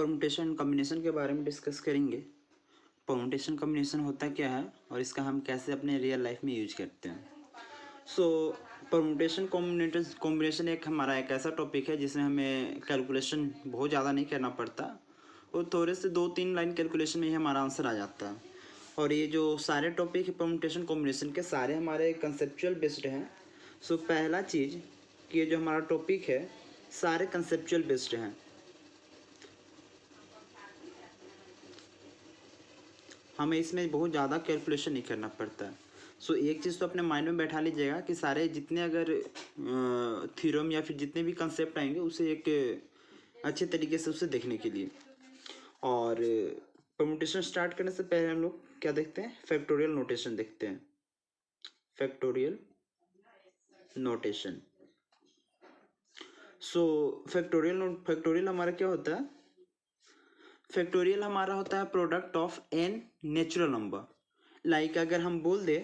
Permutation combination के बारे में डिस्कस करेंगे। परमुटेशन कॉम्बिनेशन होता क्या है और इसका हम कैसे अपने रियल लाइफ में यूज करते हैं। सो परमुटेशन कॉम्बिनेशन एक ऐसा टॉपिक है जिसमें हमें कैलकुलेशन बहुत ज़्यादा नहीं करना पड़ता और थोड़े से 2-3 लाइन कैलकुलेशन में ही हमारा आंसर आ जाता है। और ये जो सारे टॉपिक है परमुटेशन कॉम्बिनेशन के सारे हमारे कंसेप्चुअल बेस्ड हैं। सो पहला चीज़ कि ये जो हमारा टॉपिक है सारे कंसेप्चुअल बेस्ड हैं। हमें इसमें बहुत ज़्यादा कैलकुलेशन नहीं करना पड़ता है। सो एक चीज़ तो अपने माइंड में बैठा लीजिएगा कि सारे जितने अगर थ्योरम या फिर जितने भी कंसेप्ट आएंगे उसे एक अच्छे तरीके से उसे देखने के लिए। और परमुटेशन स्टार्ट करने से पहले हम लोग क्या देखते हैं, फैक्टोरियल नोटेशन देखते हैं। Factorial notation. सो फैक्टोरियल हमारा क्या होता है, फैक्टोरियल हमारा होता है product of n natural number. Like अगर हम बोल दे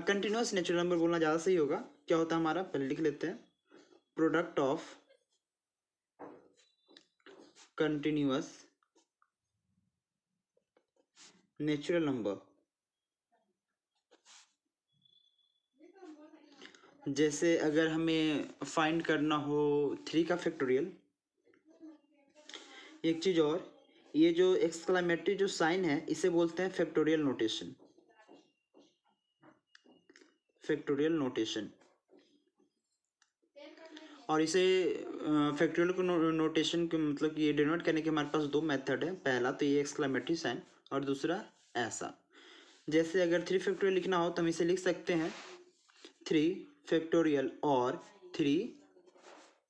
कंटिन्यूस नेचुरल नंबर बोलना ज़्यादा सही होगा। क्या होता है हमारा, पहले लिख लेते हैं, product of continuous natural number. जैसे अगर हमें फाइंड करना हो 3 का फैक्टोरियल। एक चीज़ और, ये जो एक्सक्लेमेटरी जो साइन है इसे बोलते हैं फैक्टोरियल नोटेशन। Factorial notation. और इसे फैक्टोरियल को नोटेशन के मतलब कि ये डिनोट करने के हमारे पास 2 मेथड है। पहला तो ये एक्सक्लेमेटरी साइन और दूसरा ऐसा। जैसे अगर 3 फैक्टोरियल लिखना हो तो हम इसे लिख सकते हैं 3 फैक्टोरियल और 3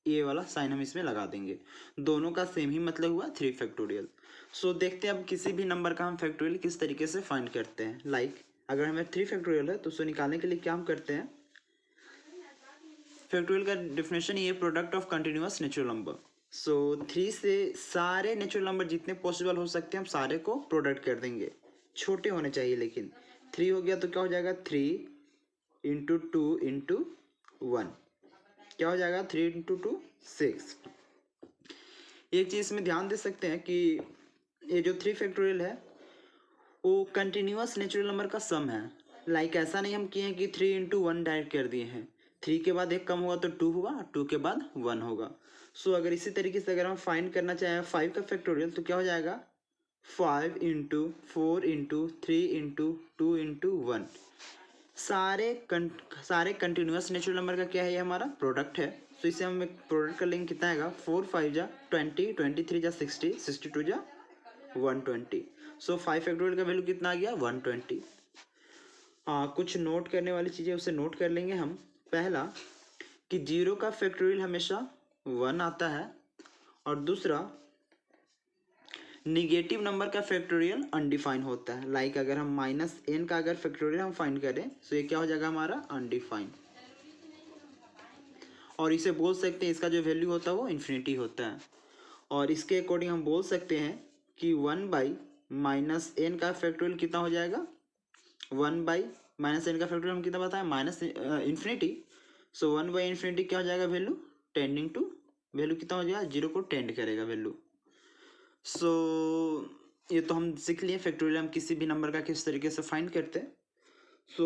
ये वाला साइन हम इसमें लगा देंगे। दोनों का सेम ही मतलब हुआ 3 फैक्टोरियल। सो देखते हैं अब किसी भी नंबर का हम फैक्टोरियल किस तरीके से फाइंड करते हैं। लाइक अगर हमें 3 फैक्टोरियल है तो उसे निकालने के लिए क्या हम करते हैं, फैक्टोरियल का डेफिनेशन ये product of continuous natural number. So 3 से सारे नेचुरल नंबर जितने पॉसिबल हो सकते हैं हम सारे को प्रोडक्ट कर देंगे। छोटे होने चाहिए लेकिन 3 हो गया तो क्या हो जाएगा, 3 इंटू 2 इंटू 1 क्या हो जाएगा, 3 इंटू 2 6। एक चीज़ इसमें ध्यान दे सकते हैं कि ये जो 3 फैक्टोरियल है वो कंटिन्यूअस नेचुरल नंबर का सम है। लाइक ऐसा नहीं हम किए हैं कि 3 इंटू 1 डायरेक्ट कर दिए हैं। 3 के बाद एक कम होगा तो 2 होगा, 2 के बाद 1 होगा। सो अगर इसी तरीके से अगर हम फाइंड करना चाहें 5 का फैक्टोरियल तो क्या हो जाएगा, 5 इंटू 4 इंटू 3 इंटू 2 इंटू 1। सारे कंटिन्यूअस नेचुरल नंबर का क्या है, ये हमारा प्रोडक्ट है। तो इसे हम एक प्रोडक्ट कर लेंगे, कितना आएगा, 4 5 जा 20, 23 जा 60, 62 जा 120। सो 5 फैक्टोरियल का वैल्यू कितना आ गया, 120। कुछ नोट करने वाली चीज़ें उसे नोट कर लेंगे हम। पहला कि 0 का फैक्टोरियल हमेशा 1 आता है और दूसरा निगेटिव नंबर का फैक्टोरियल अनडिफाइन होता है। लाइक अगर हम -n का अगर फैक्टोरियल हम फाइंड करें तो ये क्या हो जाएगा हमारा, अनडिफाइन। और इसे बोल सकते हैं इसका जो वैल्यू होता है वो इन्फिनिटी होता है। और इसके अकॉर्डिंग हम बोल सकते हैं कि 1/-n का फैक्टोरियल कितना हो जाएगा, 1/-n का फैक्टोरियल हम कितना बताया, माइनस इन्फिनिटी। सो 1/∞ क्या हो जाएगा, वैल्यू टेंडिंग टू, वैल्यू कितना हो जाएगा, 0 को टेंड करेगा वैल्यू। सो ये तो हम सीख लिए फैक्टोरियल हम किसी भी नंबर का किस तरीके से फाइंड करते हैं। सो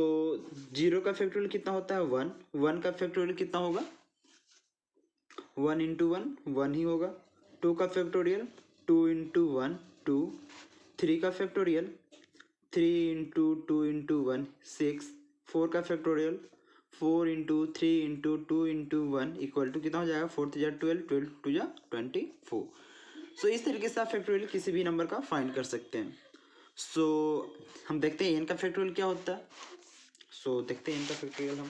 0 का फैक्टोरियल कितना होता है, 1। 1 का फैक्टोरियल कितना होगा, 1 इंटू 1 1 ही होगा। 2 का फैक्टोरियल 2 इंटू 1 2। 3 का फैक्टोरियल 3 इंटू 2 इंटू 1 6। 4 का factorial 4 into 3 into 2 into 1 equal to कितना हो जाएगा, 4 3 जा 12, 12 2 जा 24। सो इस तरीके से आप फैक्टोरियल किसी भी नंबर का फाइंड कर सकते हैं। सो हम देखते हैं एन का फैक्टोरियल क्या होता है। सो देखते हैं एन का फैक्टोरियल हम,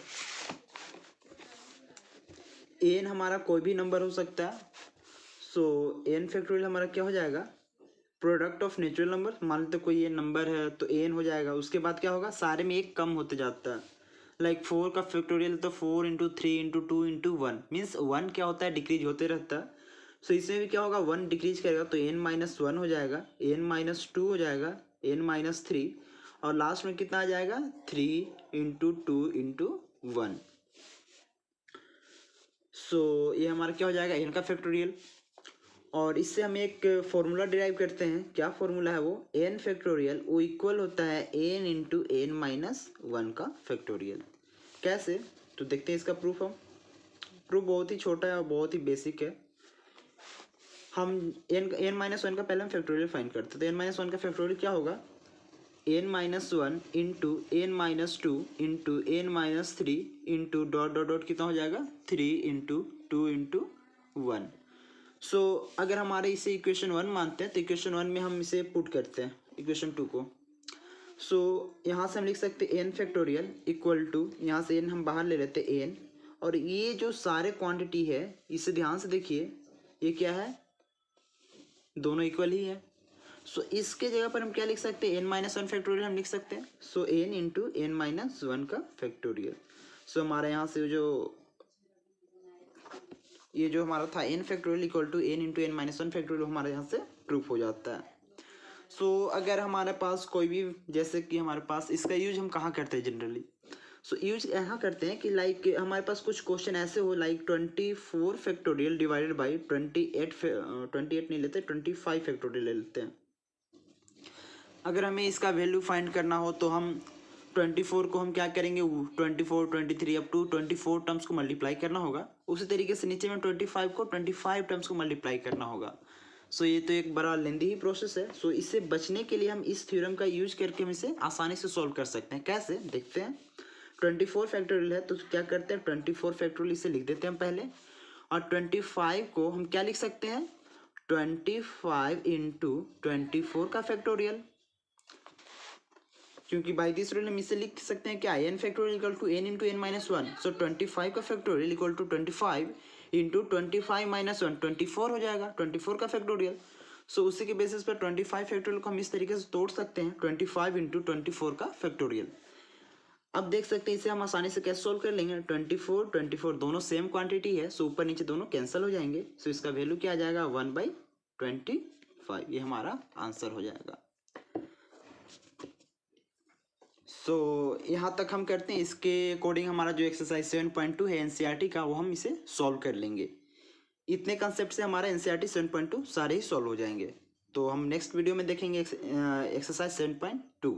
एन हमारा कोई भी नंबर हो सकता है। सो एन फैक्टोरियल हमारा क्या हो जाएगा, प्रोडक्ट ऑफ नेचुरल नंबर। मान लेते कोई ये नंबर है तो एन हो जाएगा, उसके बाद क्या होगा, सारे में एक कम होते जाता है। लाइक 4 का फैक्टोरियल तो 4 इंटू 3 इंटू 2 इंटू 1 मीन्स 1 क्या होता है, डिक्रीज होते रहता है। सो इसमें भी क्या होगा, 1 डिक्रीज करेगा तो n-1 हो जाएगा, n-2 हो जाएगा, n-3 और लास्ट में कितना आ जाएगा, 3 इंटू 2 इंटू 1। सो ये हमारा क्या हो जाएगा, n का फैक्टोरियल। और इससे हम एक फॉर्मूला डिराइव करते हैं। क्या फॉर्मूला है वो? एन फैक्टोरियल वो इक्वल होता है n into N minus one का फैक्टोरियल। कैसे? तो देखते हैं इसका प्रूफ हम। प्रूफ बहुत ही छोटा है और बहुत ही बेसिक है। हम एन माइनस वन का पहले हम फैक्टोरियल फाइंड करते हैं। तो एन माइनस वन का फैक्टोरियल क्या होगा? N minus one into N minus two into N minus three into dot dot dot कितना हो जाएगा? 3 इंटू 2 इंटू 1। सो अगर हमारे इसे इक्वेशन 1 मानते हैं तो इक्वेशन 1 में हम इसे पुट करते हैं इक्वेशन 2 को। सो यहाँ से हम लिख सकते हैं एन फैक्टोरियल इक्वल टू, यहाँ से एन हम बाहर ले लेते हैं एन, और ये जो सारे क्वांटिटी है इसे ध्यान से देखिए, ये क्या है? दोनों इक्वल ही है। सो इसके जगह पर हम क्या लिख सकते हैं? एन माइनस वन फैक्टोरियल हम लिख सकते हैं। So N into N minus one का फैक्टोरियल। सो हमारे यहाँ से ये जो हमारा था N factorial equal to N into N minus one factorial हमारे यहाँ से प्रूफ हो जाता है। सो अगर हमारे पास कोई भी, जैसे कि हमारे पास इसका यूज हम कहाँ करते हैं जनरली? सो यूज यहाँ करते हैं कि लाइक हमारे पास कुछ क्वेश्चन ऐसे हो लाइक 24 फैक्टोरियल डिवाइडेड बाई 28 नहीं लेते, 25 फैक्टोरियल ले लेते हैं। अगर हमें इसका वैल्यू फाइंड करना हो तो हम 24 को हम क्या करेंगे? 24, 23 अप टू 24 टर्म्स को मल्टीप्लाई करना होगा। उसी तरीके से नीचे में 25 को 25 टर्म्स को मल्टीप्लाई करना होगा। सो ये तो एक बड़ा लेंदी ही प्रोसेस है। सो इससे बचने के लिए हम इस थ्योरम का यूज करके हम इसे आसानी से सॉल्व कर सकते हैं। कैसे? देखते हैं। 24 फैक्टोरियल है तो क्या करते हैं? 24 फैक्टोरियल इसे लिख देते हैं हम पहले, और 25 को हम क्या लिख सकते हैं? 25 इंटू 24 का फैक्टोरियल, क्योंकि बाई दिस रूल हम इसे लिख सकते हैं क्या? N factorial equal to N into N minus one. So 25 का factorial equal to 25 into 25 minus one, 24 हो जाएगा, 24 का फैक्टोरियल। सो उसी के बेसिस पर 25 फैक्टोरियल को हम इस तरीके से तोड़ सकते हैं, 25 इंटू 24 का फैक्टोरियल। अब देख सकते हैं इसे हम आसानी से कैसे सोल्व कर लेंगे। 24 दोनों सेम क्वांटिटी है, सो ऊपर नीचे दोनों कैंसिल हो जाएंगे। सो इसका वैल्यू क्या आ जाएगा? 1/25। ये हमारा आंसर हो जाएगा। सो यहाँ तक हम करते हैं। इसके अकॉर्डिंग हमारा जो एक्सरसाइज 7.2 है एनसीईआरटी का, वो हम इसे सॉल्व कर लेंगे। इतने कंसेप्ट से हमारा एनसीईआरटी 7.2 सारे ही सॉल्व हो जाएंगे। तो हम नेक्स्ट वीडियो में देखेंगे एक्सरसाइज 7.2।